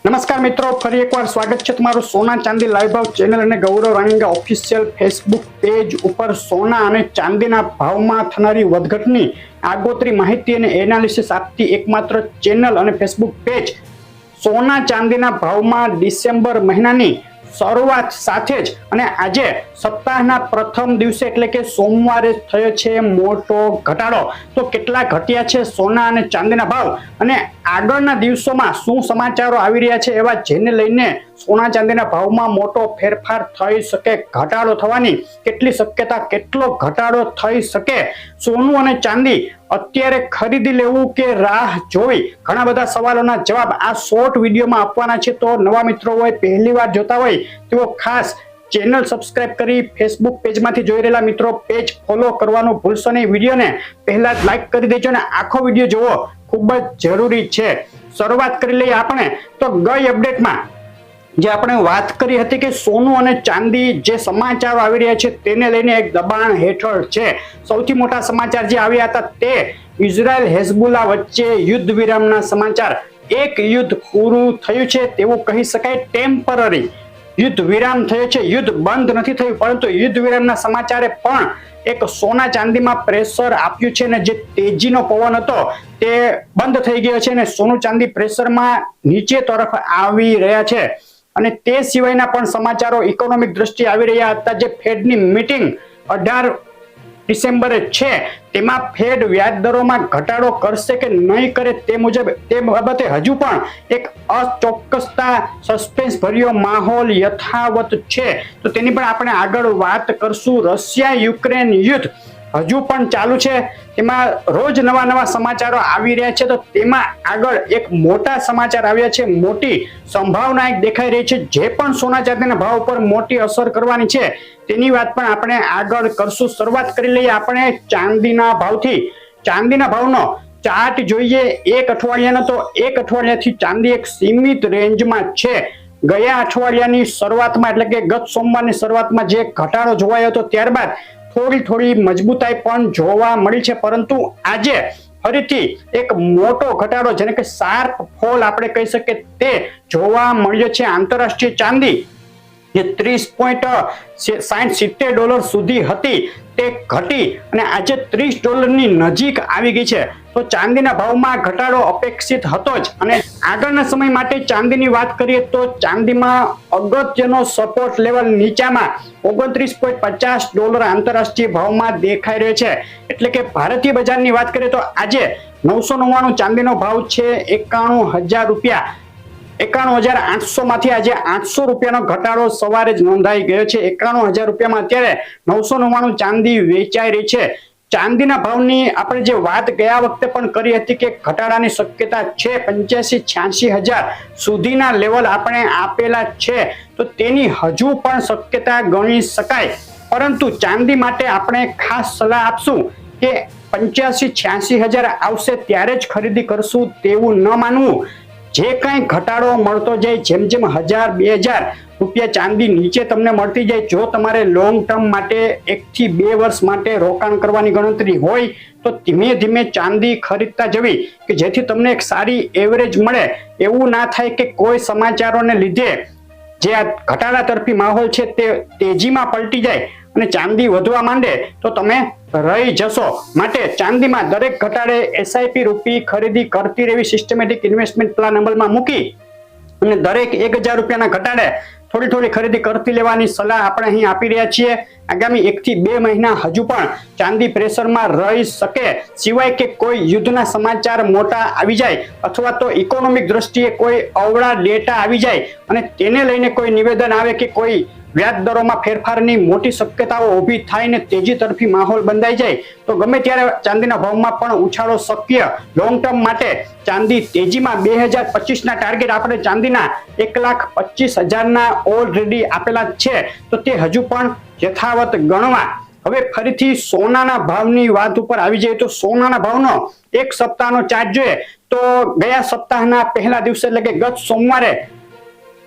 નમસ્કાર મિત્રો, ફરી એકવાર સ્વાગત છે તમારું સોના ચાંદી લાઈવ ભાવ ચેનલ અને ગૌરવ રાણીંગા ઓફિશિયલ ફેસબુક પેજ ઉપર સોના અને ચાંદીના ભાવમાં થનારી વધઘટની આગોતરી માહિતી અને એનાલિસિસ આપતી એકમાત્ર ચેનલ અને ફેસબુક પેજ સોના ચાંદીના ભાવમાં ડિસેમ્બર મહિનાની શરૂઆત સાથે જ અને આજે સપ્તાહના પ્રથમ દિવસે એટલે કે સોમવારે થયો છે મોટો ઘટાડો। તો કેટલા ઘટ્યા છે સોના અને ચાંદીના ભાવ અને આગળના દિવસોમાં શું સમાચારો આવી રહ્યા છે એવા જેને લઈને સોના ચાંદીના ભાવમાં મોટો ફેરફાર થઈ શકે, ઘટાડો થવાની કેટલી શક્યતા, કેટલો ઘટાડો થઈ શકે, સોનું અને ચાંદી અત્યારે ખરીદી લેવું કે રાહ જોવી, ઘણા બધા સવાલોના જવાબ આ શોર્ટ વિડીયોમાં આપવાના છે। તો નવા મિત્રો હોય, પહેલી વાર જોતા હોય તેઓ ખાસ ચેનલ સબસ્ક્રાઇબ કરી ફેસબુક પેજમાંથી જોઈ રહેલા મિત્રો પેજ ફોલો કરવાનું ભૂલશો નહીં। વિડીયોને પહેલા જ લાઈક કરી દેજો અને આખો વિડીયો જોવો ખૂબ જ જરૂરી છે। શરૂઆત કરી લઈએ આપણે તો ગઈ અપડેટમાં જે આપણે વાત કરી હતી કે સોનું અને ચાંદી જે સમાચારો આવી રહ્યા છે તેને લઈને એક દબાણ હેઠળ છે। સૌથી મોટા સમાચાર જે આવ્યા હતા તે ઇઝરાયલ હેઝબુલ્લા વચ્ચે યુદ્ધ વિરામના સમાચાર। એક યુદ્ધ પૂરું થયું છે તેવું કહી શકાય, ટેમ્પરરી યુદ્ધ વિરામ થયો છે, યુદ્ધ બંધ નથી થયું પરંતુ યુદ્ધ વિરામના સમાચારે પણ એક સોના ચાંદીમાં પ્રેશર આપ્યું છે અને જે તેજીનો પવન હતો તે બંધ થઈ ગયો છે અને સોનું ચાંદી પ્રેશરમાં નીચે તરફ આવી રહ્યા છે। અને તે સિવાયના પણ સમાચારો ઇકોનોમિક દ્રષ્ટિએ આવી રહ્યા હતા। જે ફેડની મીટિંગ 18 ડિસેમ્બરે છે તેમાં ફેડ વ્યાજ દરોમાં ઘટાડો કરશે કે નહીં કરે તે બાબતે હજુ પણ એક અચોક્કસતા, સસ્પેન્સ ભર્યો માહોલ યથાવત છે। તો તેની પણ આપણે આગળ વાત કરશું। રશિયા યુક્રેન યુદ્ધ હજુ પણ ચાલુ છે, તેમાં રોજ નવા સમાચારો આવી રહ્યા છે। તો તેમાં આગળ એક મોટા સમાચાર આવ્યા છે, મોટી સંભાવના એક દેખાઈ રહી છે જે પણ સોના ચાંદીના ભાવ પર મોટી અસર કરવાની છે તેની વાત પણ આપણે આગળ કરશું। શરૂઆત કરી લઈએ આપણે ચાંદીના ભાવથી। ચાંદીના ભાવનો ચાર્ટ જોઈએ એક અઠવાડિયાનો, તો એક અઠવાડિયાથી ચાંદી એક સીમિત રેન્જમાં છે। ગયા અઠવાડિયાની શરૂઆતમાં એટલે કે ગત સોમવારની શરૂઆતમાં જે ઘટાડો જોવાયો હતો ત્યારબાદ થોડી મજબૂતાઈ પણ જોવા મળી છે, પરંતુ આજે ફરીથી એક મોટો ઘટાડો જેને કે શાર્પ ફોલ આપણે કહી શકીએ તે જોવા મળ્યો છે। આંતરરાષ્ટ્રીય ચાંદી જે $30.60 સુધી હતી તે ઘટી અને આજે $30 ની નજીક આવી ગઈ છે। તો ચાંદીના ભાવમાં ઘટાડો અપેક્ષિત હતો જ અને આગળના સમય માટે ચાંદીની વાત કરીએ તો ચાંદીમાં અગત્યનો સપોર્ટ લેવલ નીચામાં $29.50 આંતરરાષ્ટ્રીય ભાવમાં દેખાઈ રહ્યો છે। એટલે કે ભારતીય બજારની વાત કરીએ તો આજે 999 ચાંદીનો ભાવ છે, 91,000 રૂપિયા, 91,800 માંથી આજે 800 રૂપિયાનો ઘટાડો સવારે જ નોંધાઈ ગયો છે। 91,000 રૂપિયામાં અત્યારે 999 ચાંદી વેચાઈ રહી છે। ચાંદીના ભાવની આપણે જે વાત ગયા વખતે પણ કરી હતી કે ઘટાડાની શક્યતા છે, 85-86,000 સુધીના લેવલ આપણે આપેલા છે, તો તેની હજુ પણ શક્યતા ગણી શકાય। પરંતુ ચાંદી માટે આપણે ખાસ સલાહ આપશું કે 85-86,000 આવશે ત્યારે જ ખરીદી કરશું તેવું ન માનવું। જે કઈ ઘટાડો મળતો જાય, જેમ 1,000-2,000 રૂપિયા ચાંદી નીચે તમને મળતી જાય, જો તમારે લોંગ ટર્મ માટે 1 થી 2 વર્ષ માટે રોકાણ કરવાની ગણતરી હોય તો ધીમે ધીમે ચાંદી ખરીદતા જવી કે જેથી તમને એક સારી એવરેજ મળે। એવું ના થાય કે કોઈ સમાચારોને લીધે જે આ ઘટાડા તરફી માહોલ છે તે તેજીમાં પલટી જાય અને ચાંદી વધવા માંડે તો તમે રહી જશો। માટે ચાંદીમાં દરેક ઘટાડે SIP રૂપી ખરીદી કરતી રહેવી, સિસ્ટમેટિક ઇન્વેસ્ટમેન્ટ પ્લાન અમલમાં મૂકી અને દરેક 1,000 રૂપિયાના ઘટાડે થોડી ખરીદી કરતી લેવાની સલાહ આપણે અહીં આપી રહ્યા છીએ। આગામી 1 થી 2 મહિના હજુ પણ ચાંદી પ્રેશરમાં રહી શકે, સિવાય કે કોઈ યુદ્ધના સમાચાર મોટા આવી જાય અથવા તો ઇકોનોમિક દ્રષ્ટિએ કોઈ અવળા ડેટા આવી જાય અને તેને લઈને કોઈ નિવેદન આવે કે કોઈ વ્યાજ દરોમાં ફેરફારની મોટી શક્યતાઓ ઊભી થાય ને તેજી તરફી માહોલ બંધાઈ જાય તો ગમે ત્યારે ચાંદીના ભાવમાં પણ ઉછાળો શક્ય। લોંગ ટર્મ માટે ચાંદી તેજીમાં 2025 ના ટાર્ગેટ આપણે ચાંદીના 1,25,000 ના ઓલરેડી આપેલા છે, તો તે હજુ પણ યથાવત ગણવા। હવે ફરીથી સોનાના ભાવની વાત ઉપર આવી જાય તો સોનાના ભાવનો એક સપ્તાહનો ચાર્ટ જોઈએ તો ગયા સપ્તાહના પહેલા દિવસે એટલે કે ગત સોમવારે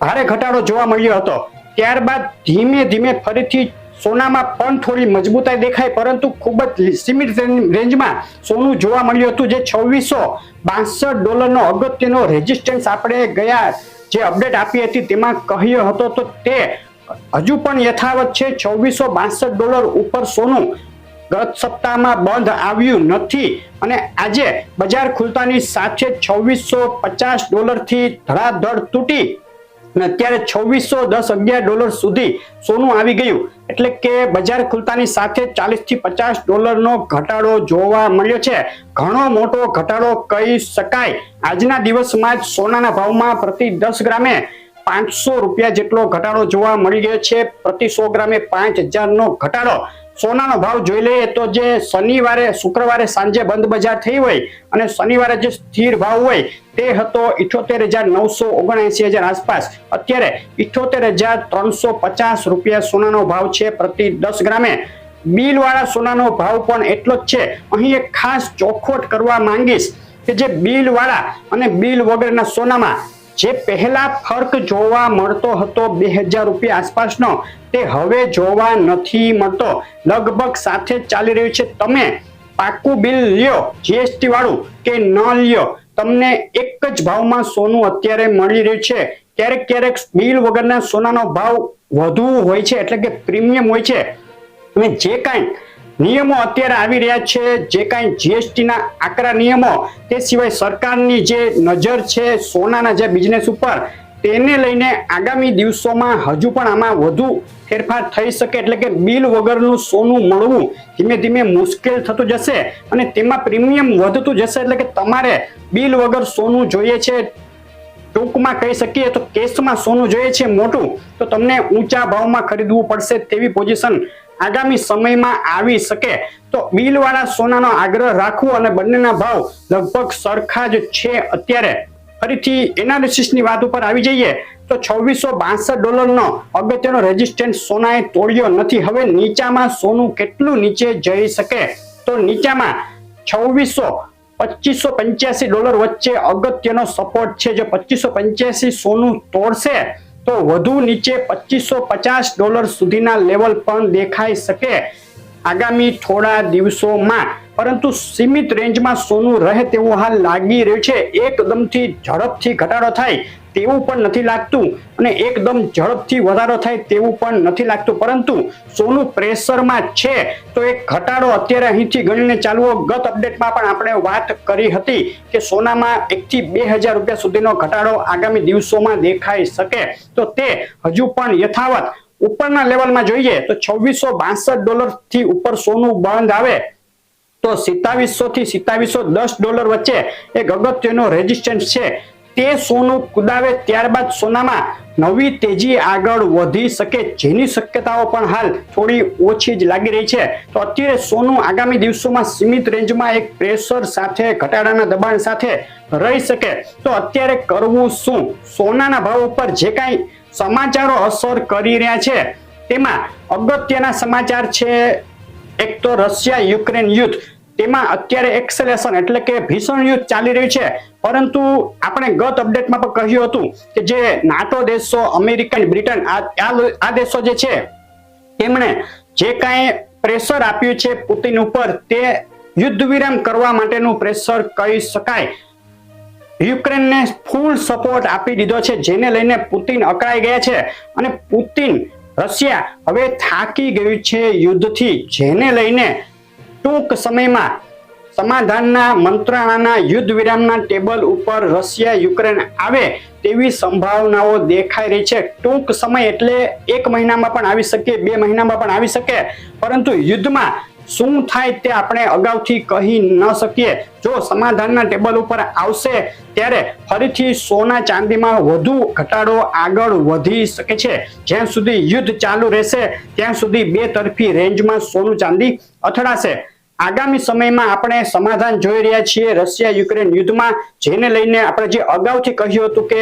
ભારે ઘટાડો જોવા મળ્યો હતો, ત્યારબાદ ધીમે ફરીથી સોનામાં પણ થોડી મજબૂતાઈ દેખાય પરંતુ ખૂબ જ સીમિત રેન્જમાં સોનું જોવા મળ્યું હતું। જે $2,662 નો અગત્યનો રેઝિસ્ટન્સ આપણે ગયા જે અપડેટ આપી હતી તેમાં કહ્યો હતો તો તે હજુ પણ યથાવત છે. $2662 ઉપર સોનું ગત સપ્તાહમાં બંધ આવ્યું નથી અને આજે બજાર ખુલતાની સાથે $2650 થી ધડાધડ તૂટી અને અત્યારે $2610-11 સુધી સોનું આવી ગયું. એટલે કે બજાર ખુલતાની સાથે $40 થી $50 ઘટાડો જોવા મળ્યો છે. ઘણો મોટો ઘટાડો કહી શકાય. આજના દિવસમાં જ સોનાના ભાવમાં પ્રતિ 10 ગ્રામે ₹500 જેટલો ઘટાડો જોવા મળી ગયો છે. પ્રતિ 100 ગ્રામે 5000 ઘટાડો. સોનાનો ભાવ જોઈ લઈએ તો જે શુક્રવારે સાંજે બંધ બજાર થઈ હોય અને શનિવારે જે સ્થિર ભાવ હોય તે હતો 78,979 આસપાસ. અત્યારે $78,350 સોનાનો ભાવ છે પ્રતિ 10 ગ્રામે. બિલવાળા સોનાનો ભાવ પણ એટલો જ છે. અહીં એક ખાસ ચોખવટ કરવા માંગીશ કે જે બિલવાળા અને બિલ વગરના સોનામાં જે પહેલા ફરક જોવા મળતો હતો ₹2000 આસપાસનો, તે હવે જોવા નથી મળતો. લગભગ સાથે ચાલી રહ્યું છે. તમે પાકું બિલ લ્યો જીએસટી વાળું કે ન લ્યો, તમને એક જ ભાવમાં સોનું અત્યારે મળી રહ્યું છે. ક્યારેક બિલ વગરના સોનાનો ભાવ વધુ હોય છે, એટલે કે પ્રીમિયમ હોય છે. અને જે કાંઈ નિયમો અત્યારે આવી રહ્યા છે, જે કાંઈ જીએસટી ના આકરા નિયમો, તે સિવાય સરકારની જે નજર છે સોનાના જે બિઝનેસ ઉપર, તેને લઈને આગામી દિવસોમાં હજુ પણ આમાં વધુ ફેરફાર થઈ શકે. એટલે કે બિલ વગરનું સોનું મળવું ધીમે ધીમે મુશ્કેલ થતું જશે અને તેમાં પ્રીમિયમ વધતું જશે. એટલે કે તમારે બિલ વગર સોનું જોઈએ છે, ટૂંકમાં કહી શકીએ તો કેશમાં સોનું જોઈએ છે મોટું, તો તમને ઊંચા ભાવમાં ખરીદવું પડશે તેવી પોઝિશન આગામી સમયમાં આવી શકે. તો બિલવાળા સોનાનો આગ્રહ રાખવો અને બંનેના ભાવ લગભગ સરખા જ છે અત્યારે. ફરીથી એનાલિસિસની વાત ઉપર આવી જઈએ તો $2662 અગત્યનો રેઝિસ્ટન્સ સોનાએ તોડ્યો નથી. હવે નીચામાં સોનું કેટલું નીચે જઈ શકે? તો નીચામાં $2585 વચ્ચે અગત્યનો સપોર્ટ છે. જો 2585 સોનું તોડશે તો વધુ નીચે $2550 સુધીના લેવલ પણ દેખાઈ શકે આગામી થોડા દિવસોમાં. પરંતુ સીમિત રેન્જમાં સોનું રહે તેવું હાલ લાગી રહ્યું છે. એકદમથી ઝડપથી ઘટાડો થાય તેવું પણ નથી લાગતું અને એકદમ ઝડપથી વધારો થાય તેવું પણ નથી લાગતું. પરંતુ સોનું પ્રેશરમાં છે. તો એક ઘટાડો અત્યારે અહીંથી ગણીને ચાલવો. ગત અપડેટમાં પણ આપણે વાત કરી હતી કે સોનામાં $1 થી $2000 સુધીનો ઘટાડો આગામી દિવસોમાં દેખાઈ શકે. તો તે હજુ પણ યથાવત. ઉપરના લેવલમાં જોઈએ તો $2662 થી ઉપર સોનું બંધ આવે તો $2700 થી $2710 વચ્ચે એક અગત્યનો રેઝિસ્ટન્સ છે. તે સોનું કુદાવે ત્યારબાદ સોનામાં નવી તેજી આગળ વધી શકે, જેની શક્યતાઓ પણ હાલ થોડી ઓછી જ લાગી રહી છે. તો અત્યારે સોનું આગામી દિવસોમાં સીમિત રેન્જમાં એક પ્રેશર સાથે, ઘટાડાના દબાણ સાથે રહી શકે. તો અત્યારે કરવું શું? સોનાના ભાવ ઉપર જે કાંઈ સમાચારો અસર કરી રહ્યા છે તેમાં અગત્યના સમાચાર છે. એક તો રશિયા યુક્રેન યુદ્ધ, તેમાં અત્યારે એક્સેલેશન એટલે કે ભીષણ યુદ્ધ ચાલી રહ્યું છે. પરંતુ આપણે ગત અપડેટમાં પણ કહ્યું હતું કે જે નાટો દેશો, અમેરિકા, બ્રિટન, આ દેશો જે છે તેમણે જે કાંઈ પ્રેશર આપ્યું છે પુતિન ઉપર, તે યુદ્ધ વિરામ કરવા માટેનું પ્રેશર કહી શકાય. યુક્રેનને ફૂલ સપોર્ટ આપી દીધો છે, જેને લઈને પુતિન અકળાઈ ગયા છે અને રશિયા હવે થાકી ગયું છે યુદ્ધથી, જેને લઈને ટૂંક સમયમાં સમાધાનના મંત્રણાના યુદ્ધ વિરામના ટેબલ ઉપર રશિયા યુક્રેન આવે તેવી સંભાવનાઓ દેખાઈ રહી છે. ટૂંક સમય એટલે 1 મહિનામાં પણ આવી શકે, 2 મહિનામાં પણ આવી શકે. પરંતુ યુદ્ધમાં શું થાય તે આપણે અગાઉથી કહી ન શકીએ. જો સમાધાનના ટેબલ ઉપર આવશે ત્યારે ફરીથી સોના ચાંદીમાં વધુ ઘટાડો આગળ વધી શકે છે. જ્યાં સુધી યુદ્ધ ચાલુ રહેશે ત્યાં સુધી બે તરફી રેન્જમાં સોનું ચાંદી અથડાશે. આગામી સમયમાં આપણે સમાધાન જોઈ રહ્યા છીએ રશિયા યુક્રેન યુદ્ધમાં, જેને લઈને આપણે જે અગાઉથી કહ્યું હતું કે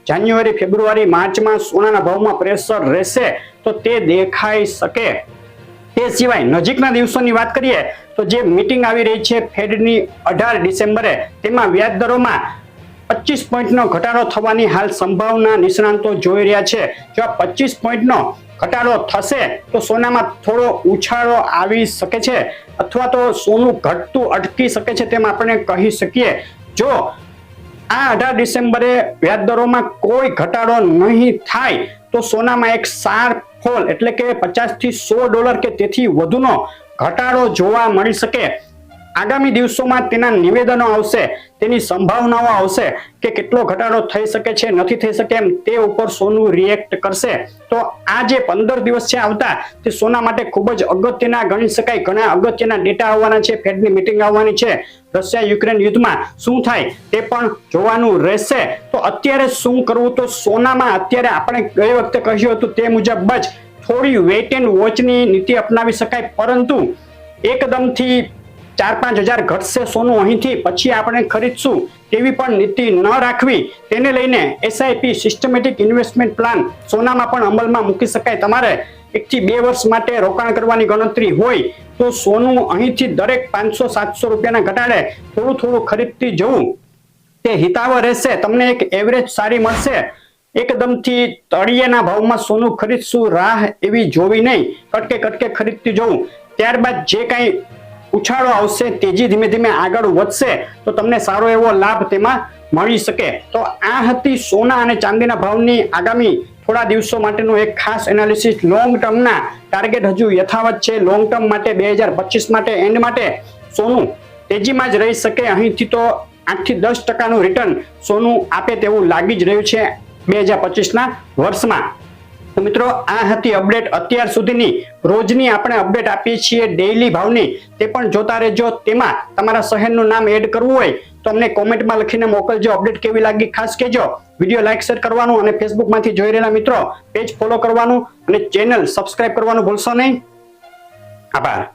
જાન્યુઆરી, ફેબ્રુઆરી, માર્ચમાં સોનાના ભાવમાં પ્રેશર રહેશે, તો તે દેખાઈ શકે. તે સિવાય નજીકના દિવસોની વાત કરીએ તો જે મીટિંગ આવી રહી છે ફેડની 18 ડિસેમ્બરે, તેમાં વ્યાજ દરોમાં 25 પોઈન્ટનો ઘટાડો થવાની હાલ સંભાવના નિષ્ણાંતો જોઈ રહ્યા છે. જો 25 પોઈન્ટનો ઘટાડો થશે તો સોનામાં થોડો ઉછાળો આવી શકે છે અથવા તો સોનું ઘટતું અટકી શકે છે તેમ આપણે કહી શકીએ. જો આ 18 ડિસેમ્બરે વ્યાજદરોમાં કોઈ ઘટાડો નહીં થાય તો સોનામાં એક શાર્પ ફોલ એટલે કે $50 થી $100 કે તેથી વધુનો ઘટાડો જોવા મળી શકે. આગામી દિવસોમાં તેના નિવેદનો આવશે, તેની સંભાવનાઓ આવશે કે કેટલો ઘટાડો થઈ શકે છે, નથી થઈ શકે એમ, તે ઉપર સોનું રિએક્ટ કરશે. તો આ જે 15 દિવસ છે આવતા, તે સોના માટે ખૂબ જ અગત્યના ગણી શકાય. ઘણા અગત્યના ડેટા આવવાના છે, ફેડની મીટિંગ આવવાની છે, રશિયા યુક્રેન યુદ્ધમાં શું થાય તે પણ જોવાનું રહેશે. તો અત્યારે શું કરવું? તો સોનામાં અત્યારે આપણે ગઈ વખતે કહ્યું હતું તે મુજબ જ થોડી વેઇટ એન્ડ વોચની નીતિ અપનાવી શકાય, પરંતુ એકદમથી 4-5 હજાર ઘટશે સોનું અહીંથી પછી આપણે ખરીદશું તેવી પણ નીતિ ન રાખવી. તેને લઈને એસઆઈપી સિસ્ટમેટિક ઇન્વેસ્ટમેન્ટ પ્લાન સોનામાં પણ અમલમાં મૂકી શકાય. તમારે 1 થી 2 વર્ષ માટે રોકાણ કરવાની ગણતરી હોય તો સોનું અહીંથી દરેક 500-700 રૂપિયાના ઘટાડે થોડું થોડું ખરીદતી જવું તે હિતાવહ રહેશે. તમને એક એવરેજ સારી મળશે. એકદમથી તળિયેના ભાવમાં સોનું ખરીદશું, રાહ એવી જોવી નહીં, કટકે કટકે ખરીદતી જવું. ત્યારબાદ જે કાંઈ ઉછાળો આવશે, તેજી ધીમે ધીમે આગળ વધશે તો તમને સારો એવો લાભ તેમાં મળી શકે. તો આ હતી સોના અને ચાંદીના ભાવની આગામી થોડા દિવસો માટેનું એક ખાસ એનાલિસિસ. લોંગ ટર્મના ટાર્ગેટ હજુ યથાવત છે. લોંગ ટર્મ માટે 2025 માટે એન્ડ માટે સોનું તેજીમાં જ રહી શકે. અહીંથી તો 8 થી 10% રિટર્ન સોનું આપે તેવું લાગી જ રહ્યું છે 2025ના વર્ષમાં. તો મિત્રો, આ હતી અપડેટ અત્યાર સુધીની. રોજની આપણે અપડેટ આપીએ છીએ ડેઈલી ભાવની, તે પણ જોતા રહેજો. તેમાં તમારા શહેરનું નામ એડ કરવું હોય તો અમને કોમેન્ટમાં લખીને મોકલજો. અપડેટ કેવી લાગી ખાસ કહેજો. વિડીયો લાઈક શેર કરવાનું અને ફેસબુકમાંથી જોઈ રહેલા મિત્રો પેજ ફોલો કરવાનું અને ચેનલ સબસ્ક્રાઇબ કરવાનું ભૂલશો નહીં. આભાર.